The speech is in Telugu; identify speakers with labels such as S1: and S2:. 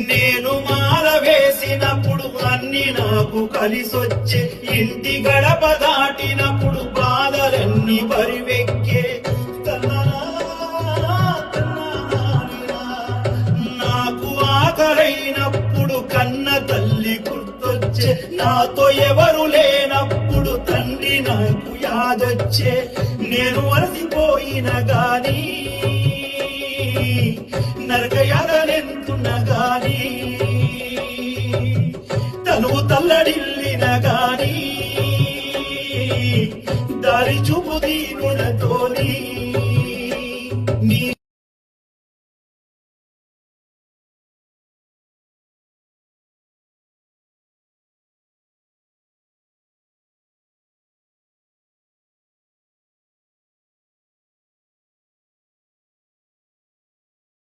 S1: నేను మాల వేసినప్పుడు అన్ని నాకు కలిసొచ్చే, ఇంటి గడప దాటినప్పుడు బాధలన్నీ బరివెక్కే. నాకు ఆకలైనప్పుడు కన్న తల్లి గుర్తొచ్చే, నాతో ఎవరు లేనప్పుడు తండ్రి నాకు యాదొచ్చే. నేను అలసిపోయిన గాని నరకయాదనెంతున్న గాని తను తల్లడిల్లి